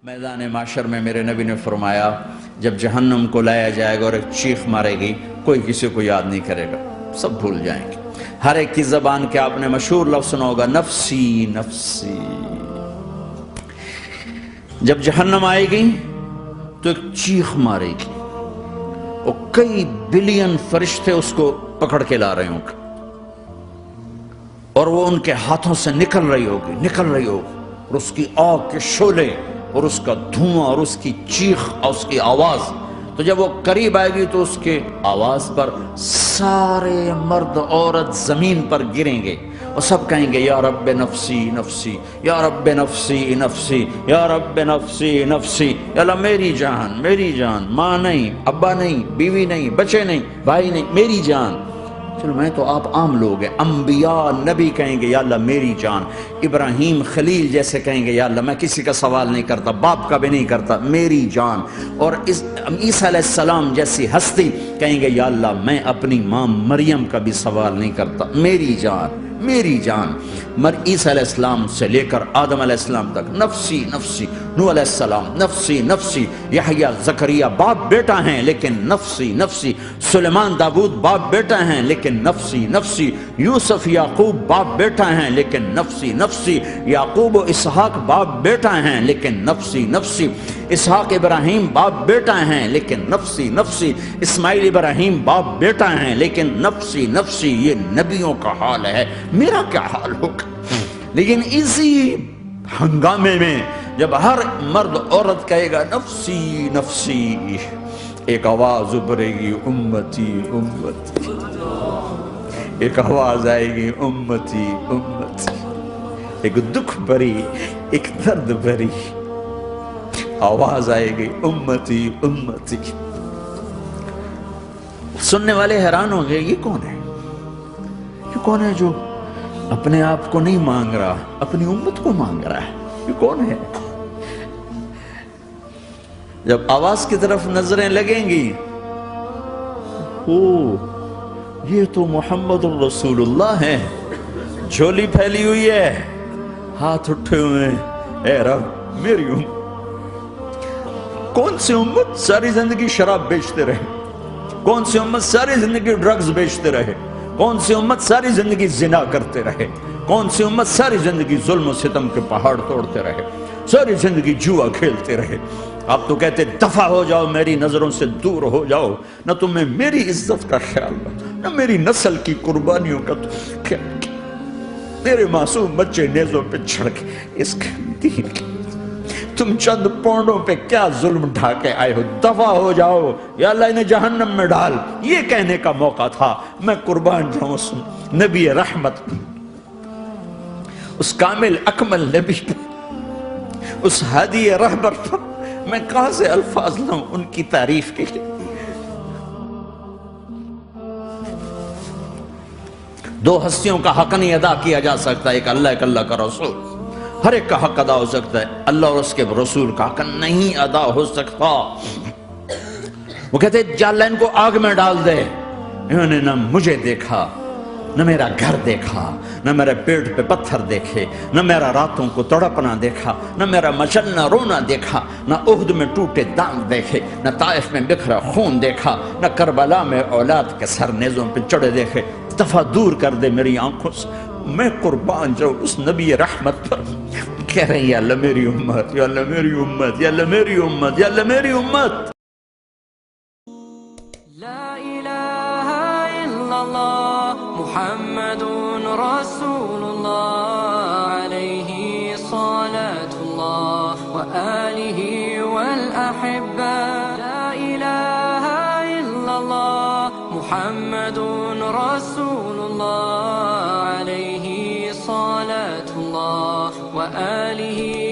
میدان معاشر میں میرے نبی نے فرمایا جب جہنم کو لایا جائے گا اور ایک چیخ مارے گی، کوئی کسی کو یاد نہیں کرے گا، سب بھول جائیں گے۔ ہر ایک کی زبان کے آپ نے مشہور لفظ سنا ہوگا، نفسی نفسی۔ جب جہنم آئے گی تو ایک چیخ مارے گی اور کئی بلین فرشتے اس کو پکڑ کے لا رہے ہوں گے اور وہ ان کے ہاتھوں سے نکل رہی ہوگی اور اس کی آگ کے شعلے اور اس کا دھواں اور اس کی چیخ اور اس کی آواز، تو جب وہ قریب آئے گی تو اس کے آواز پر سارے مرد عورت زمین پر گریں گے اور سب کہیں گے یا رب نفسی نفسی، یا رب نفسی نفسی، یا رب نفسی نفسی، یا اللہ میری جان، ماں نہیں، ابا نہیں، بیوی نہیں، بچے نہیں، بھائی نہیں، میری جان۔ چلو میں تو آپ عام لوگ ہیں، انبیاء نبی کہیں گے یا اللہ میری جان، ابراہیم خلیل جیسے کہیں گے یا اللہ میں کسی کا سوال نہیں کرتا، باپ کا بھی نہیں کرتا، میری جان، اور عیسیٰ علیہ السلام جیسی ہستی کہیں گے یا اللہ میں اپنی ماں مریم کا بھی سوال نہیں کرتا، میری جان میری جان۔ عیسیٰ علیہ السلام سے لے کر آدم علیہ السلام تک نفسی نفسی، نوح علیہ السلام نفسی نفسی، یحییٰ زکریا باپ بیٹا ہیں لیکن نفسی نفسی، سلیمان داؤد باپ بیٹا ہیں لیکن نفسی نفسی، یوسف یعقوب باپ بیٹا ہیں لیکن نفسی نفسی، یعقوب و اسحاق باپ بیٹا ہیں لیکن نفسی نفسی، اسحاق ابراہیم باپ بیٹا ہیں لیکن نفسی نفسی، اسماعیل ابراہیم باپ بیٹا ہیں لیکن نفسی نفسی۔ یہ نبیوں کا حال ہے، میرا کیا حال ہوگا؟ لیکن اسی ہنگامے میں جب ہر مرد عورت کہے گا نفسی نفسی، ایک آواز ابھرے گی امتی امتی، ایک آواز آئے گی امتی امتی، ایک دکھ بھری ایک درد بھری آواز آئے گی امتی امتی۔ سننے والے حیران ہوں گے، یہ کون ہے؟ یہ کون ہے جو اپنے آپ کو نہیں مانگ رہا، اپنی امت کو مانگ رہا ہے؟ یہ کون ہے؟ جب آواز کی طرف نظریں لگیں گی، یہ تو محمد الرسول اللہ ہے، جھولی پھیلی ہوئی ہے، ہاتھ اٹھے ہوئے ہیں، اے رب میری امت۔ کون سی امت ساری زندگی شراب بیچتے رہے؟ کون سی امت ساری زندگی ڈرگز بیچتے رہے؟ کون سی امت ساری زندگی زنا کرتے رہے؟ کون سی امت ساری زندگی ظلم و ستم کے پہاڑ توڑتے رہے؟ ساری زندگی جوا کھیلتے رہے؟ آپ تو کہتے دفع ہو جاؤ، میری نظروں سے دور ہو جاؤ، نہ تمہیں میری عزت کا خیال رہا، نہ میری نسل کی قربانیوں کا خیال کیا، میرے معصوم بچے نیزوں پہ چڑھ کے اس کے دین کے تم چند پونڈوں پہ کیا ظلم ڈھا کے آئے ہو، دفع ہو جاؤ یا اللہ انہیں جہنم میں ڈال۔ یہ کہنے کا موقع تھا، میں قربان جاؤں اس نبی رحمت پر، اس کامل اکمل نبی پر، اس ہادی رہبر پر میں کہاں سے الفاظ لاؤں ان کی تعریف کے لیے۔ دو ہستیوں کا حق نہیں ادا کیا جا سکتا، ایک اللہ، ایک اللہ کا رسول۔ ہر ایک کا حق ادا ہو سکتا ہے، اللہ اور اس کے رسول کا حق نہیں ادا ہو سکتا۔ وہ کہتے ہیں یا اللہ ان کو آگ میں ڈال دے، انہوں نے نہ مجھے دیکھا، نہ میرا گھر دیکھا، نہ میرے پیٹ پہ پتھر دیکھے، نہ میرا راتوں کو تڑپنا دیکھا، نہ میرا مچلنا رونا دیکھا، نہ احد میں ٹوٹے دانت دیکھے، نہ طائف میں بکھرا خون دیکھا، نہ کربلا میں اولاد کے سر نیزوں پہ چڑھے دیکھے۔ دفعہ دور کر دے میری آنکھوں سے، میں قربان جاؤں اس نبی رحمت پر۔ کہہ رہے ہیں یا اللہ میری امت، یا اللہ میری امت، یا اللہ میری امت، یا اللہ میری امت۔ لا الہ الا اللہ محمد رسول اللہ علیہ صلاة اللہ وآلہ والأحبہ۔ لا الہ الا اللہ محمد رسول اللہ علیہ صلاة اللہ وآلہ